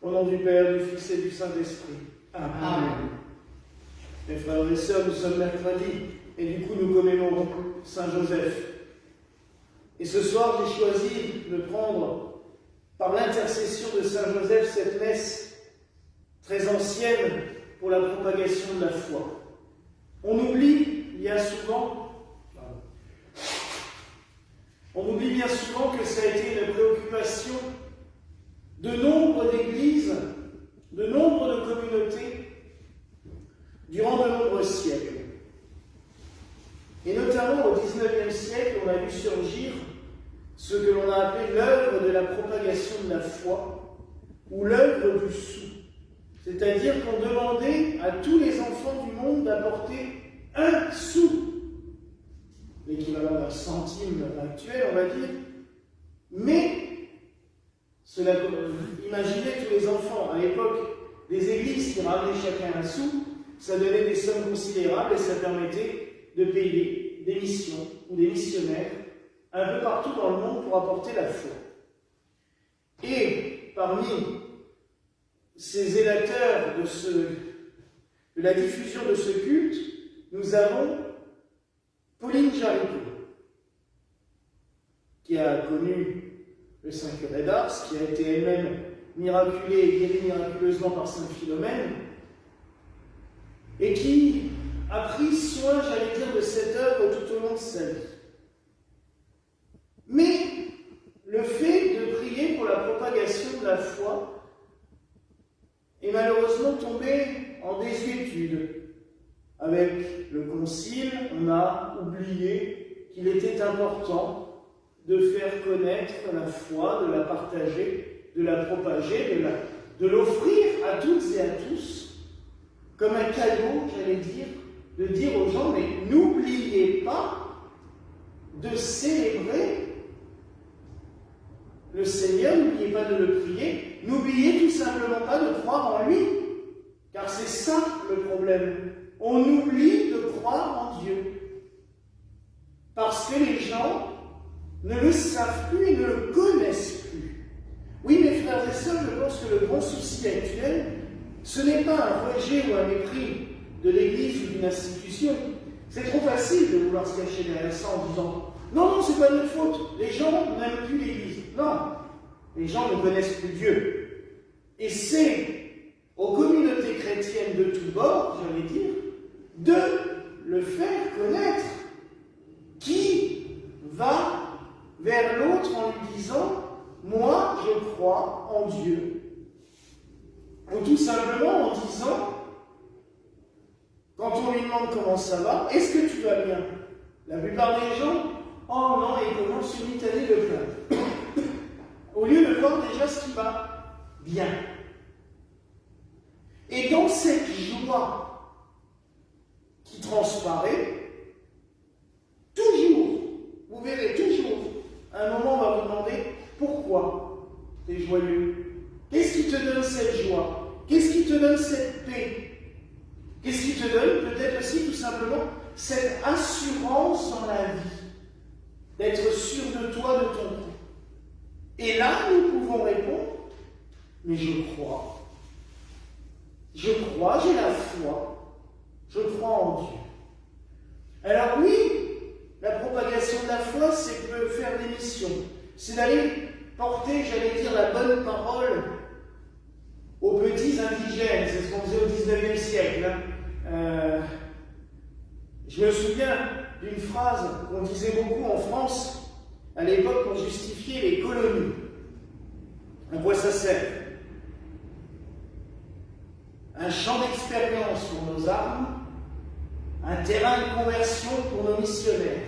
Au nom du Père, du Fils et du Saint-Esprit. Amen. Amen. Mes frères et sœurs, nous sommes mercredi et du coup nous commémorons Saint Joseph. Et ce soir, j'ai choisi de prendre, par l'intercession de Saint Joseph, cette messe très ancienne pour la propagation de la foi. On oublie bien souvent que ça a été une préoccupation de nombre d'églises, de nombre de communautés, durant de nombreux siècles. Et notamment au XIXe siècle, on a vu surgir ce que l'on a appelé l'œuvre de la propagation de la foi, ou l'œuvre du sou. C'est-à-dire qu'on demandait à tous les enfants du monde d'apporter un sou, l'équivalent d'un centime actuel, on va dire, mais cela imaginez tous les enfants. À l'époque, des églises qui ramenaient chacun un sou, ça donnait des sommes considérables et ça permettait de payer des missions ou des missionnaires un peu partout dans le monde pour apporter la foi. Et parmi ces élateurs de la diffusion de ce culte, nous avons Pauline Jaricot, qui a connu le Saint curé d'Ars, qui a été elle-même miraculée et guérie miraculeusement par Saint Philomène, et qui a pris soin, j'allais dire, de cette œuvre tout au long de sa vie. Mais le fait de prier pour la propagation de la foi est malheureusement tombé en désuétude. Avec le Concile, on a oublié qu'il était important de faire connaître la foi, de la partager, de la propager, de l'offrir à toutes et à tous, comme un cadeau, j'allais dire, de dire aux gens, mais n'oubliez pas de célébrer le Seigneur, n'oubliez pas de le prier, n'oubliez tout simplement pas de croire en lui, car c'est ça le problème. On oublie de croire en Dieu, parce que les gens ne le savent plus et ne le connaissent plus. Oui, mes frères et sœurs, je pense que le grand souci actuel, ce n'est pas un rejet ou un mépris de l'Église ou d'une institution. C'est trop facile de vouloir se cacher derrière ça en disant « Non, c'est pas notre faute, les gens n'aiment plus l'Église. » Non, les gens ne connaissent plus Dieu. Et c'est aux communautés chrétiennes de tous bords, j'allais dire, de le faire connaître. Qui va vers l'autre en lui disant « Moi, je crois en Dieu ». Ou tout simplement en disant, quand on lui demande comment ça va, « Est-ce que tu vas bien ?» La plupart des gens « Oh non, et comment simultané de plaindre ?» Au lieu de voir déjà ce qui va bien. Et dans cette joie qui transparaît, toujours, vous verrez toujours, à un moment on va vous demander pourquoi tu es joyeux. Qu'est-ce qui te donne cette joie? Qu'est-ce qui te donne cette paix? Qu'est-ce qui te donne peut-être aussi tout simplement cette assurance dans la vie, d'être sûr de toi, de ton coup. Et là, nous pouvons répondre, mais je crois. Je crois, j'ai la foi. Je crois en Dieu. Alors oui, la propagation de la foi, c'est de faire des missions. C'est d'aller porter, j'allais dire, la bonne parole aux petits indigènes. C'est ce qu'on faisait au XIXe siècle. Je me souviens d'une phrase qu'on disait beaucoup en France, à l'époque, pour justifier les colonies. À quoi ça sert? Un champ d'expérience pour nos armes, un terrain de conversion pour nos missionnaires.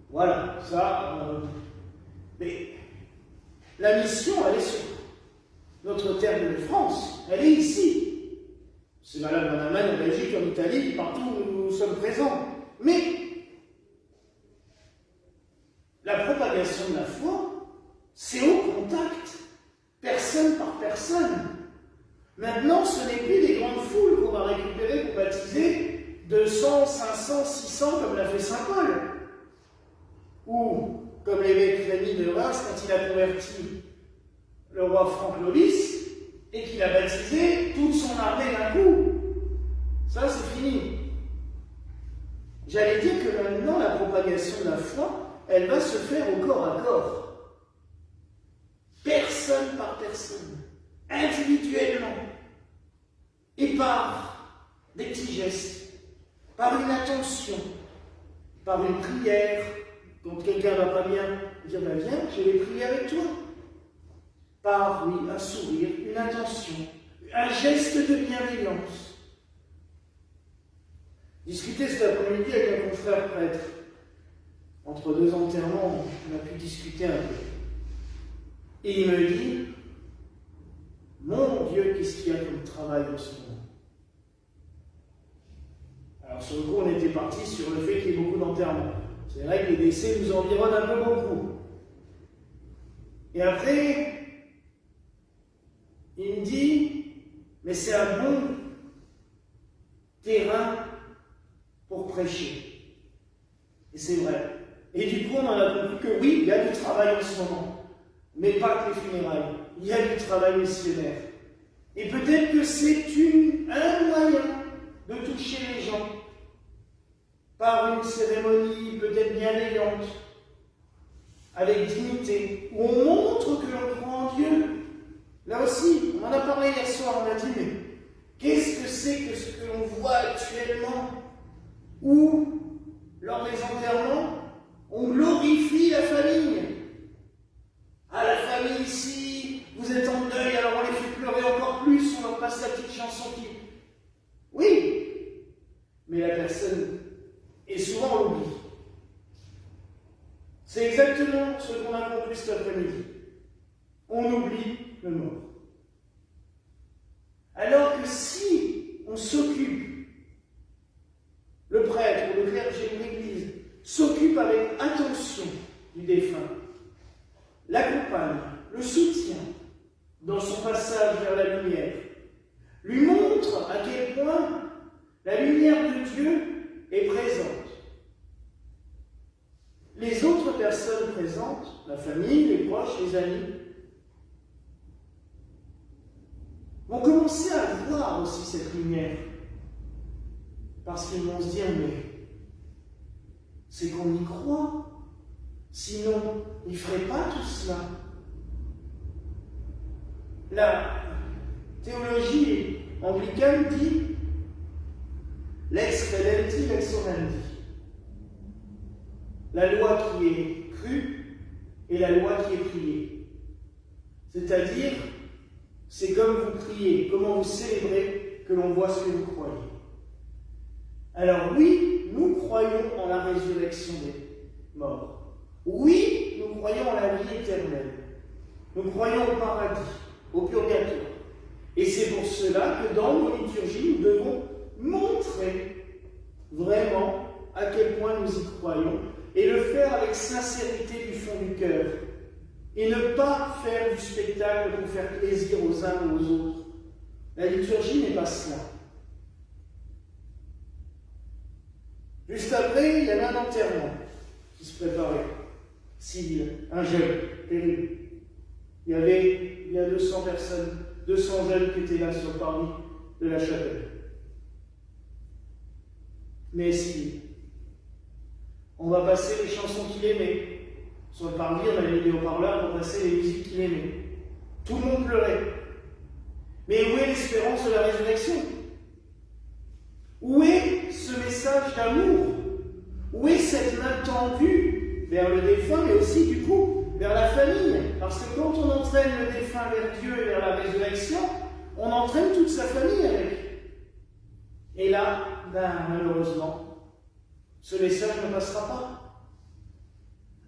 Voilà, ça. Mais la mission, elle est sur notre terre de France. Elle est ici. C'est valable en Allemagne, en Belgique, en Italie, partout où nous sommes présents. Mais la propagation de la foi, c'est au contact, personne par personne. Maintenant, ce n'est plus des grandes foules qu'on va récupérer pour baptiser 200, 500, 600 comme l'a fait Saint Paul. Ou comme l'évêque Rémy de Reims, quand il a converti le roi Franck Lovis, et qu'il a baptisé toute son armée d'un coup. Ça, c'est fini. J'allais dire que maintenant, la propagation de la foi, elle va se faire au corps à corps. Personne par personne. Individuellement. Et par des petits gestes. Par une attention. Par une prière. Quand quelqu'un va pas bien, dire ben viens, je vais prier avec toi. Par, oui, un sourire, une attention, un geste de bienveillance. Discuter cet après-midi avec un confrère prêtre. Entre deux enterrements, on a pu discuter un peu. Et il me dit, mon Dieu, qu'est-ce qu'il y a comme travail en ce moment? Alors sur le coup, on était parti sur le fait qu'il y ait beaucoup d'enterrements. C'est vrai que les décès nous environnent un peu beaucoup. Et après, il me dit, mais c'est un bon terrain pour prêcher. Et c'est vrai. Et du coup, on en a compris que oui, il y a du travail en ce moment, mais pas que les funérailles. Il y a du travail missionnaire. Et peut-être que c'est un moyen de toucher les gens par une cérémonie peut-être bienveillante, avec dignité, où on montre que l'on croit en Dieu. Là aussi, on en a parlé hier soir, on a dit, mais qu'est-ce que c'est que ce que l'on voit actuellement, où, lors des enterrements, on glorifie la famille. Ah, la famille ici, vous êtes en deuil, alors on les fait pleurer encore plus, on leur passe la petite chanson qui... Oui, mais la personne est souvent on l'oublie. C'est exactement ce qu'on a compris cet après-midi. On oublie le mort. Alors que si on s'occupe, le prêtre ou le clergé de l'Église s'occupe avec attention du défunt, l'accompagne, le soutient dans son passage vers la lumière, lui montre à quel point la lumière de Dieu est présente. Les autres personnes présentes, la famille, les proches, les amis, vont commencer à voir aussi cette lumière. Parce qu'ils vont se dire, mais c'est qu'on y croit. Sinon, ils ne feraient pas tout cela. La théologie anglicane dit lex credenti, lex orandi. La loi qui est crue et la loi qui est priée. C'est-à-dire, c'est comme vous priez, comment vous célébrez, que l'on voit ce que vous croyez. Alors oui, nous croyons en la résurrection des morts. Oui, nous croyons en la vie éternelle. Nous croyons au paradis, au purgatoire. Et c'est pour cela que dans nos liturgies, nous devons montrer vraiment à quel point nous y croyons et le faire avec sincérité du fond du cœur. Et ne pas faire du spectacle pour faire plaisir aux uns ou aux autres. La liturgie n'est pas cela. Juste après, il y avait un enterrement qui se préparait. Civil, un jeune, terrible. Il y a 200 personnes, 200 jeunes qui étaient là sur le parvis de la chapelle. Mais civil. On va passer les chansons qu'il aimait. Sur le parvis, on avait des haut-parleurs pour passer les musiques qu'il aimait. Tout le monde pleurait. Mais où est l'espérance de la résurrection? Où est ce message d'amour? Où est cette main tendue vers le défunt, mais aussi du coup vers la famille? Parce que quand on entraîne le défunt vers Dieu et vers la résurrection, on entraîne toute sa famille avec. Et là, malheureusement, ce message ne passera pas.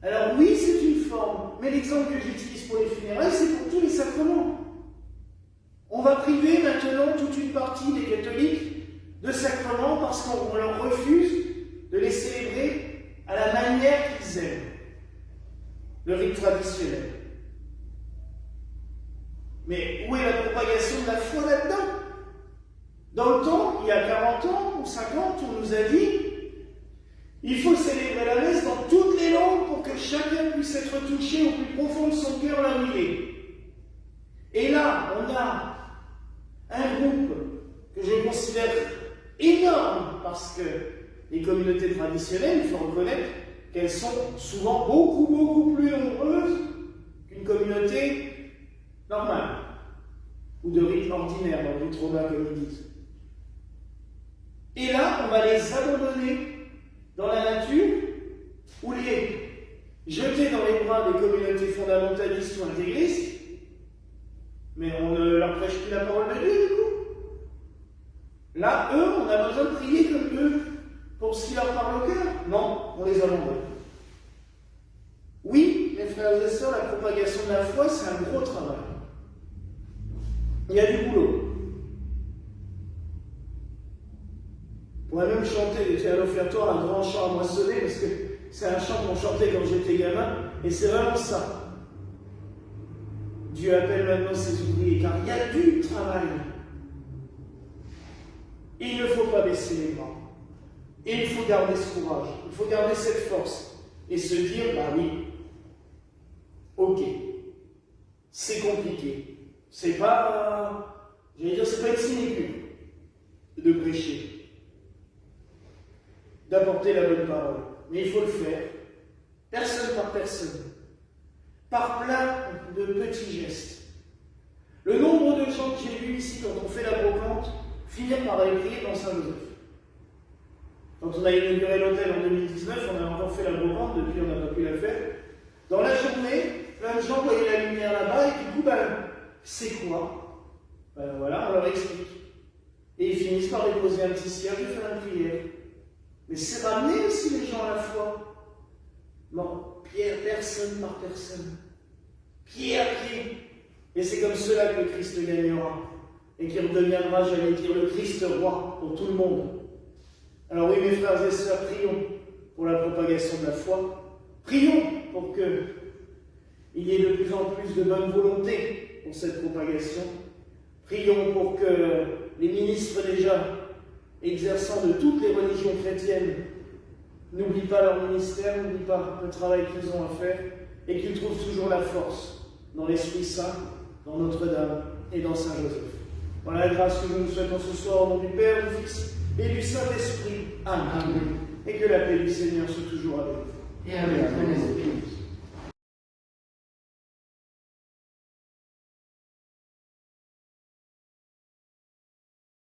Alors oui, c'est une forme, mais l'exemple que j'utilise pour les funérailles, c'est pour tous les sacrements. On va priver maintenant toute une partie des catholiques de sacrements parce qu'on leur refuse de les célébrer à la manière qu'ils aiment, le rite traditionnel. Mais où est la propagation de la foi là-dedans? Dans le temps, il y a 40 ans ou 50, on nous a dit il faut célébrer la messe dans toutes les langues pour que chacun puisse être touché au plus profond de son cœur là où il est. Et là, on a un groupe que je considère énorme parce que les communautés traditionnelles, il faut reconnaître qu'elles sont souvent beaucoup plus nombreuses qu'une communauté normale ou de rite ordinaire, dans le rite romain comme ils disent. Et là, on va les abandonner dans la nature ou les jeter dans les bras des communautés fondamentalistes ou intégristes, mais on ne leur prêche plus la parole de Dieu du coup. Là, eux, on a besoin de prier comme eux pour ce qui leur parle au cœur. Non, on les abandonne. Oui, mes frères et sœurs, la propagation de la foi, c'est un gros travail. Il y a du boulot. On pourrait même chanter à l'offertoire un grand chant à moissonner, parce que c'est un chant qu'on chantait quand j'étais gamin, et c'est vraiment ça. Dieu appelle maintenant ses ouvriers, car il y a du travail. Et il ne faut pas baisser les bras. Et il faut garder ce courage, il faut garder cette force, et se dire, bah oui, ok, c'est compliqué. C'est pas, c'est pas une sinecure de prêcher, d'apporter la bonne parole. Mais il faut le faire, personne par personne, par plein de petits gestes. Le nombre de gens que j'ai vus ici, quand on fait la brocante, finir par aller prier dans Saint-Joseph. Quand on a inauguré l'hôtel en 2019, on a encore fait la brocante, depuis on n'a pas pu la faire. Dans la journée, plein de gens voyaient la lumière là-bas, et du coup, c'est quoi? Voilà, on leur explique. Et ils finissent par déposer un petit cierge et faire une prière. Mais c'est ramener aussi les gens à la foi. Non, Pierre, personne par personne. Pied à pied. Et c'est comme cela que le Christ gagnera. Et qu'il redeviendra, j'allais dire, le Christ roi pour tout le monde. Alors oui, mes frères et sœurs, prions pour la propagation de la foi. Prions pour qu'il y ait de plus en plus de bonne volonté pour cette propagation. Prions pour que les ministres déjà exerçant de toutes les religions chrétiennes n'oublient pas leur ministère, n'oublient pas le travail qu'ils ont à faire et qu'ils trouvent toujours la force dans l'Esprit Saint, dans Notre-Dame et dans Saint-Joseph. Voilà la grâce que nous nous souhaitons ce soir au nom du Père, du Fils et du Saint-Esprit. Amen. Et que la paix du Seigneur soit toujours avec vous. Et avec ton esprit.